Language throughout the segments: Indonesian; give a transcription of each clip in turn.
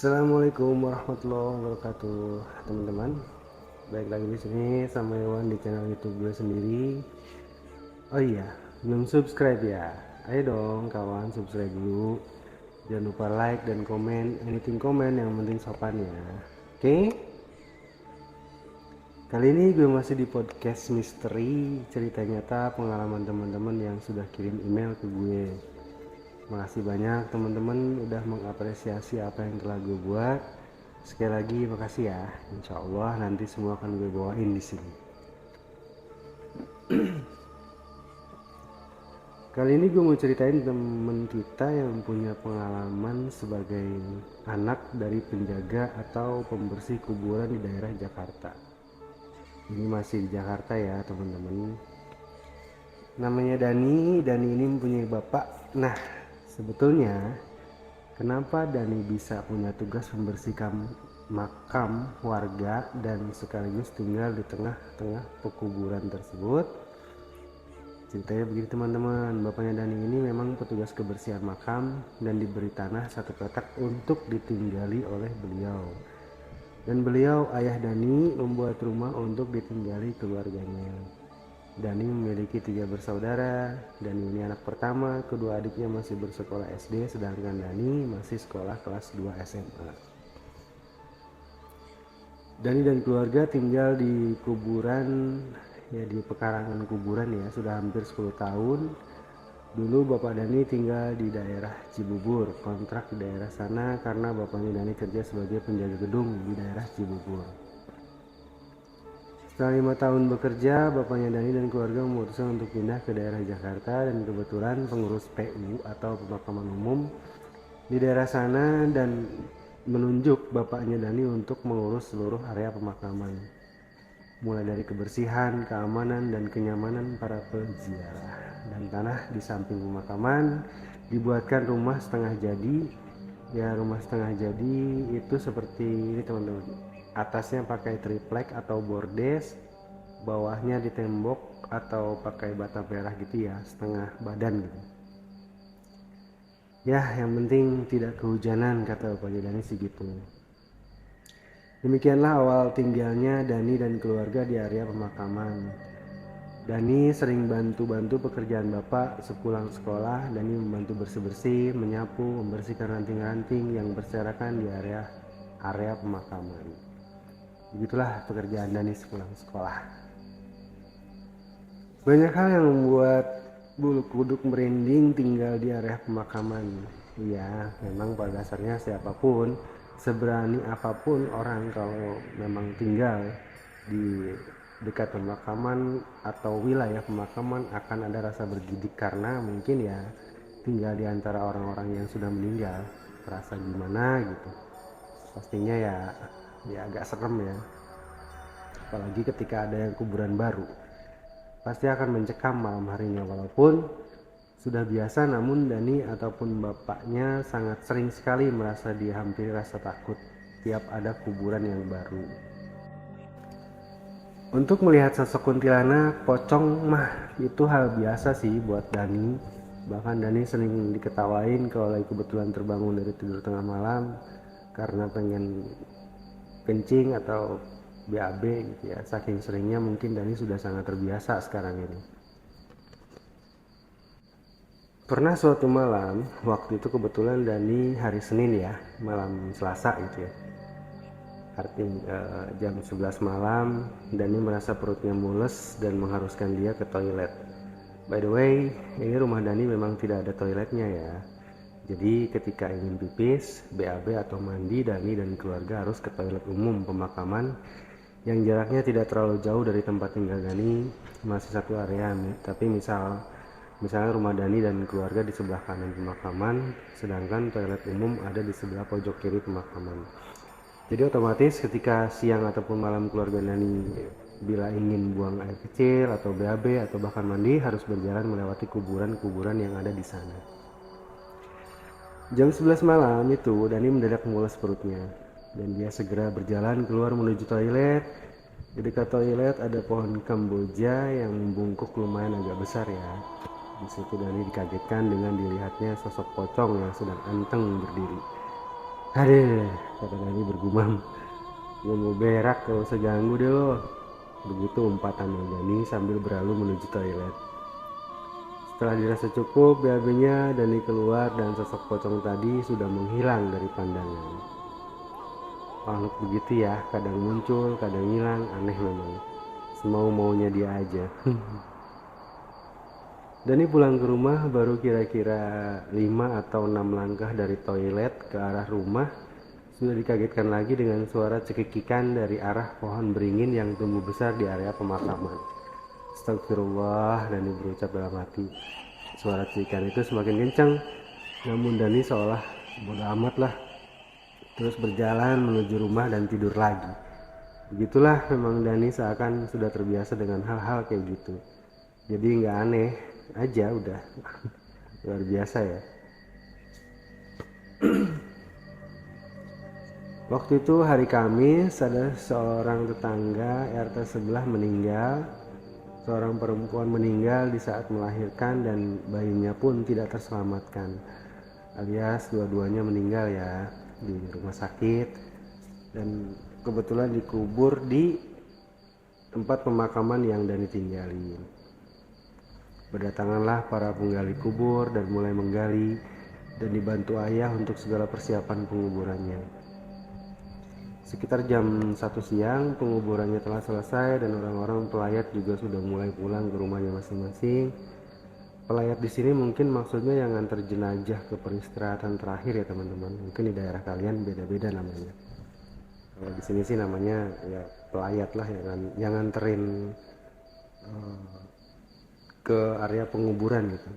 Assalamualaikum warahmatullahi wabarakatuh, teman-teman. Baik lagi di sini sama Iwan di channel YouTube gue sendiri. Oh iya, belum subscribe ya? Ayo dong kawan, subscribe dulu. Jangan lupa like dan komen, anything komen yang penting sopan ya. Oke? Kali ini gue masih di podcast misteri, cerita nyata pengalaman teman-teman yang sudah kirim email ke gue. Makasih banyak teman-teman udah mengapresiasi apa yang telah gue buat. Sekali lagi makasih ya. Insya Allah nanti semua akan gue bawain di sini. Kali ini gue mau ceritain temen kita yang punya pengalaman sebagai anak dari penjaga atau pembersih kuburan di daerah Jakarta. Ini masih di Jakarta ya teman-teman. Namanya Dani ini mempunyai bapak. Nah, sebetulnya kenapa Dani bisa punya tugas membersihkan makam warga dan sekaligus tinggal di tengah-tengah pekuburan tersebut? Ceritanya begini teman-teman, bapaknya Dani ini memang petugas kebersihan makam dan diberi tanah satu petak untuk ditinggali oleh beliau. Dan beliau, ayah Dani, membuat rumah untuk ditinggali keluarganya. Dani memiliki 3 bersaudara. Dani ini anak pertama, kedua adiknya masih bersekolah SD, sedangkan Dani masih sekolah kelas 2 SMA. Dani dan keluarga tinggal di kuburan, ya di pekarangan kuburan ya, sudah hampir 10 tahun. Dulu bapak Dani tinggal di daerah Cibubur, kontrak di daerah sana karena bapaknya Dani kerja sebagai penjaga gedung di daerah Cibubur. Setelah 5 tahun bekerja, bapaknya Dani dan keluarga memutuskan untuk pindah ke daerah Jakarta dan kebetulan pengurus PU atau pemakaman umum di daerah sana dan menunjuk bapaknya Dani untuk mengurus seluruh area pemakaman, mulai dari kebersihan, keamanan, dan kenyamanan para peziarah. Dan tanah di samping pemakaman dibuatkan rumah setengah jadi. Ya, rumah setengah jadi itu seperti ini teman-teman. Atasnya pakai triplek atau bordes, bawahnya ditembok atau pakai bata merah gitu ya, setengah badan gitu. Ya, yang penting tidak kehujanan, kata Bapak Dani sih gitu. Demikianlah awal tinggalnya Dani dan keluarga di area pemakaman. Dani sering bantu-bantu pekerjaan bapak sepulang sekolah. Dani membantu bersih-bersih, menyapu, membersihkan ranting-ranting yang berserakan di area pemakaman. Begitulah pekerjaan Dani sepulang sekolah. Banyak hal yang membuat bulu kuduk merinding tinggal di area pemakaman. Ya, memang pada dasarnya siapapun, seberani apapun orang kalau memang tinggal di dekat pemakaman atau wilayah pemakaman akan ada rasa bergidik karena mungkin ya tinggal di antara orang-orang yang sudah meninggal, terasa gimana gitu. Pastinya ya agak serem ya. Apalagi ketika ada yang kuburan baru. Pasti akan mencekam malam harinya, walaupun sudah biasa, namun Dani ataupun bapaknya sangat sering sekali merasa dihampiri rasa takut tiap ada kuburan yang baru. Untuk melihat sosok kuntilanak, pocong mah itu hal biasa sih buat Dani. Bahkan Dani sering diketawain kalau lagi kebetulan terbangun dari tidur tengah malam karena pengen kencing atau BAB gitu ya. Saking seringnya mungkin Dani sudah sangat terbiasa sekarang ini. Pernah suatu malam, waktu itu kebetulan Dani hari Senin ya, malam Selasa gitu ya. Artinya jam 11 malam, Dani merasa perutnya mules dan mengharuskan dia ke toilet. By the way, ini rumah Dani memang tidak ada toiletnya ya. Jadi ketika ingin pipis, BAB atau mandi, Dani dan keluarga harus ke toilet umum pemakaman yang jaraknya tidak terlalu jauh dari tempat tinggal Dani, masih satu area. Tapi misalnya rumah Dani dan keluarga di sebelah kanan pemakaman, sedangkan toilet umum ada di sebelah pojok kiri pemakaman. Jadi otomatis ketika siang ataupun malam keluarga Dani bila ingin buang air kecil atau BAB atau bahkan mandi harus berjalan melewati kuburan-kuburan yang ada di sana. Jam 11 malam itu Dani mendadak mules perutnya dan dia segera berjalan keluar menuju toilet. Di dekat toilet ada pohon kamboja yang membungkuk lumayan agak besar ya. Di situ Dani dikagetkan dengan dilihatnya sosok pocong yang sedang anteng berdiri. Aduh, kata Dani bergumam. Gue mau berak, gak usah ganggu deh lo. Begitu umpatan Dani sambil berlalu menuju toilet. Setelah dirasa cukup BAB-nya, Dani keluar dan sosok pocong tadi sudah menghilang dari pandangan. Makhluk begitu ya, kadang muncul, kadang hilang, aneh memang. Semau-maunya dia aja. Dani pulang ke rumah baru kira-kira 5 atau 6 langkah dari toilet ke arah rumah sudah dikagetkan lagi dengan suara cekikikan dari arah pohon beringin yang tumbuh besar di area pemakaman. Astagfirullah, Dani berucap dalam hati. Suara cekikan itu semakin kencang, namun Dani seolah bodo amat lah. Terus berjalan menuju rumah dan tidur lagi. Begitulah memang Dani seakan sudah terbiasa dengan hal-hal kayak gitu. Jadi nggak aneh aja udah. Luar biasa ya. Waktu itu hari Kamis, ada seorang tetangga RT sebelah meninggal. Seorang perempuan meninggal di saat melahirkan dan bayinya pun tidak terselamatkan. Alias dua-duanya meninggal ya di rumah sakit. Dan kebetulan dikubur di tempat pemakaman yang Dani tinggalin. Berdatanganlah para penggali kubur dan mulai menggali dan dibantu ayah untuk segala persiapan penguburannya. Sekitar jam 1 siang penguburannya telah selesai dan orang-orang pelayat juga sudah mulai pulang ke rumahnya masing-masing. Pelayat di sini mungkin maksudnya yang nganter jenazah ke peristirahatan terakhir ya teman-teman. Mungkin di daerah kalian beda-beda namanya. Kalau di sini sih namanya ya pelayat lah yang nganterin ke area penguburan gitu.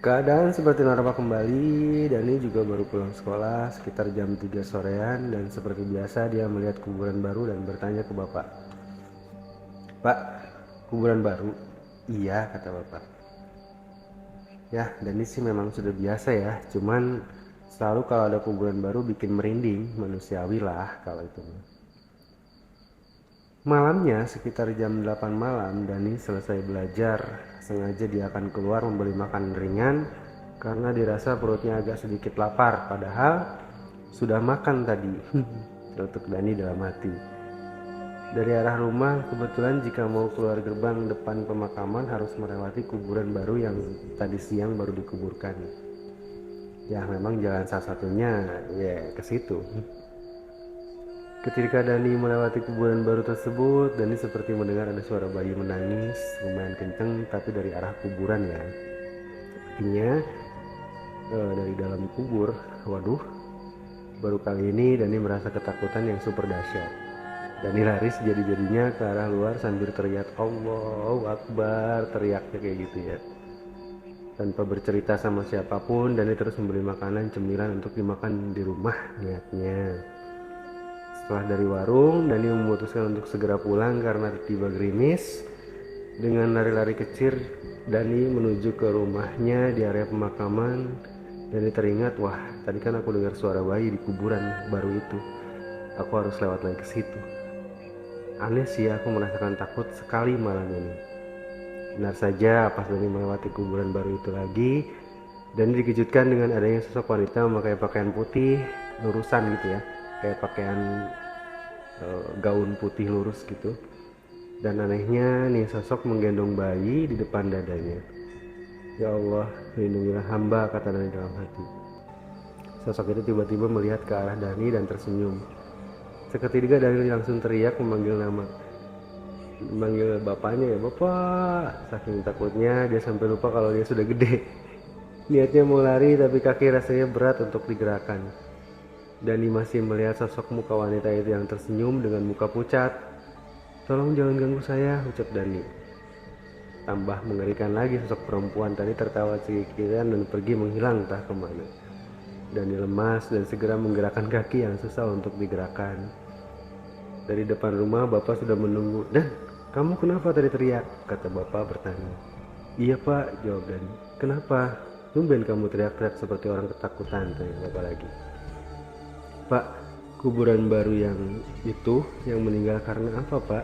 Keadaan seperti normal kembali. Dani juga baru pulang sekolah sekitar jam 3 sorean dan seperti biasa dia melihat kuburan baru dan bertanya ke bapak. Pak, kuburan baru? Iya, kata bapak. Ya, Dani sih memang sudah biasa ya, cuman selalu kalau ada kuburan baru bikin merinding, manusiawi lah kalau itu. Malamnya sekitar jam 8 malam Dani selesai belajar. Sengaja dia akan keluar membeli makan ringan karena dirasa perutnya agak sedikit lapar, padahal sudah makan tadi. Untuk Dani dalam hati. Dari arah rumah kebetulan jika mau keluar gerbang depan pemakaman harus melewati kuburan baru yang tadi siang baru dikuburkan. Ya memang jalan salah satunya ya ke situ. Ketika Dani melewati kuburan baru tersebut, Dani seperti mendengar ada suara bayi menangis, lumayan kenceng tapi dari arah kuburan ya. Artinya dari dalam kubur. Waduh, baru kali ini Dani merasa ketakutan yang super dahsyat. Dani lari sejadi-jadinya ke arah luar sambil teriak Allahu Akbar, teriaknya kayak gitu ya. Tanpa bercerita sama siapapun, Dani terus membeli makanan cemilan untuk dimakan di rumah niatnya. Setelah dari warung, Dani memutuskan untuk segera pulang karena tiba gerimis. Dengan lari-lari kecil, Dani menuju ke rumahnya di area pemakaman. Dani teringat, wah tadi kan aku dengar suara bayi di kuburan baru itu. Aku harus lewat lagi ke situ. Aneh sih, aku merasakan takut sekali malam ini. Benar saja, pas Dani melewati kuburan baru itu lagi, Dani dikejutkan dengan adanya sosok wanita memakai pakaian putih lurusan gitu ya, kayak pakaian gaun putih lurus gitu. Dan anehnya nih sosok menggendong bayi di depan dadanya. Ya Allah, lindungilah hamba, kata Dani dalam hati. Sosok itu tiba-tiba melihat ke arah Dani dan tersenyum. Seketika Dani langsung teriak memanggil bapaknya ya, bapak. Saking takutnya dia sampai lupa kalau dia sudah gede. Niatnya mau lari tapi kaki rasanya berat untuk digerakkan. Dani masih melihat sosok muka wanita itu yang tersenyum dengan muka pucat. Tolong jangan ganggu saya, ucap Dani. Tambah mengerikan lagi, sosok perempuan tadi tertawa cekikikan dan pergi menghilang entah kemana. Dani lemas dan segera menggerakkan kaki yang susah untuk digerakkan. Dari depan rumah bapak sudah menunggu. Dan kamu kenapa tadi teriak? Kata bapak bertanya. Iya pak, jawab Dani. Kenapa? Tumben kamu teriak-teriak seperti orang ketakutan, tanya bapak lagi. Pak, kuburan baru yang itu yang meninggal karena apa pak?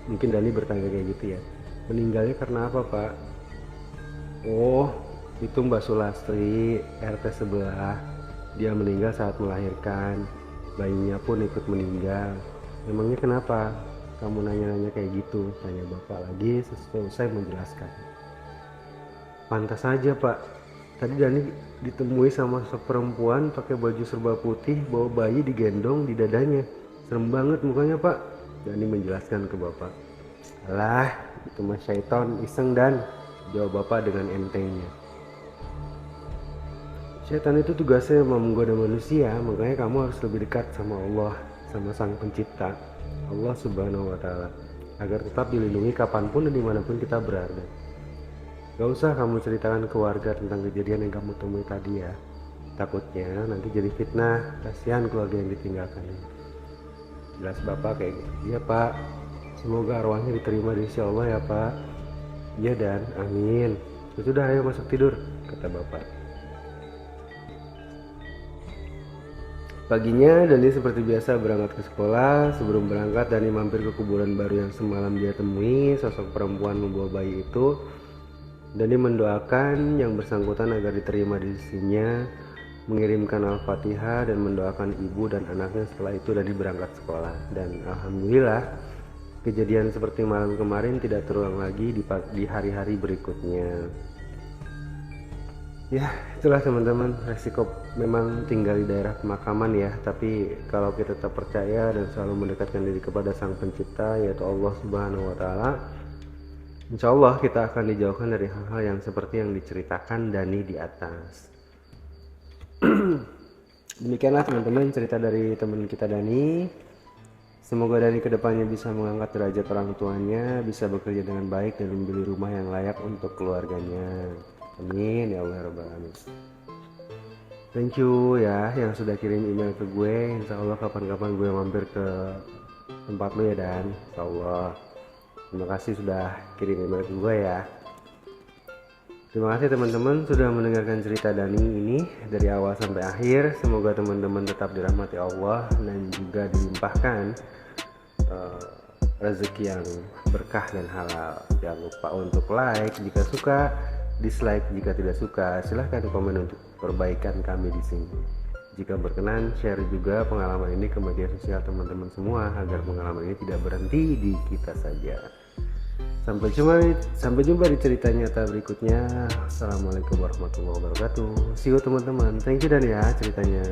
Mungkin Dani bertanya kayak gitu ya. Meninggalnya karena apa pak? Oh, Itu Mbak Sulastri, RT sebelah. Dia meninggal saat melahirkan. Bayinya pun ikut meninggal. Memangnya kenapa kamu nanya-nanya kayak gitu? Tanya bapak lagi sesuai menjelaskan. Pantas saja pak, tadi Dani ditemui sama sosok perempuan pakai baju serba putih, bawa bayi digendong di dadanya. Serem banget mukanya pak, Dani menjelaskan ke bapak. Alah, itu mah syaiton iseng dan, jawab bapak dengan entengnya. Setan itu tugasnya menggoda manusia, makanya kamu harus lebih dekat sama Allah, sama Sang Pencipta, Allah Subhanahu wa Ta'ala, agar tetap dilindungi kapanpun dan dimanapun kita berada. Gak usah kamu ceritakan ke warga tentang kejadian yang kamu temui tadi ya. Takutnya nanti jadi fitnah, kasihan keluarga yang ditinggalkan. Jelas bapak kayak gitu. Iya pak, semoga arwahnya diterima di sisi Allah ya pak. Iya dan amin. Sudah ayo masuk tidur, kata bapak. Paginya Dani seperti biasa berangkat ke sekolah. Sebelum berangkat Dani mampir ke kuburan baru yang semalam dia temui sosok perempuan membawa bayi itu. Dani mendoakan yang bersangkutan agar diterima di sisinya, mengirimkan Al-Fatihah dan mendoakan ibu dan anaknya. Setelah itu Dani berangkat sekolah. Dan alhamdulillah kejadian seperti malam kemarin tidak terulang lagi di hari-hari berikutnya. Ya itulah teman-teman, resiko memang tinggal di daerah pemakaman ya, tapi kalau kita tetap percaya dan selalu mendekatkan diri kepada Sang Pencipta yaitu Allah Subhanahu wa Ta'ala, insya Allah kita akan dijauhkan dari hal-hal yang seperti yang diceritakan Dani di atas. Demikianlah teman-teman cerita dari teman kita Dani. Semoga Dani kedepannya bisa mengangkat derajat orang tuanya, bisa bekerja dengan baik dan membeli rumah yang layak untuk keluarganya. Amin ya Allah Rabbal Alamin. Thank you ya yang sudah kirim email ke gue. Insya Allah kapan-kapan gue mampir ke tempat lu ya Dan. Insya Allah. Terima kasih sudah kirim email ke gue ya. Terima kasih teman-teman sudah mendengarkan cerita Dani ini dari awal sampai akhir. Semoga teman-teman tetap dirahmati Allah dan juga dilimpahkan rezeki yang berkah dan halal. Jangan lupa untuk like jika suka, dislike jika tidak suka. Silahkan komen untuk perbaikan kami di sini. Jika berkenan, share juga pengalaman ini ke media sosial teman-teman semua agar pengalaman ini tidak berhenti di kita saja. Sampai jumpa di cerita nyata berikutnya. Assalamualaikum warahmatullahi wabarakatuh. See you teman-teman. Thank you Dan ya ceritanya.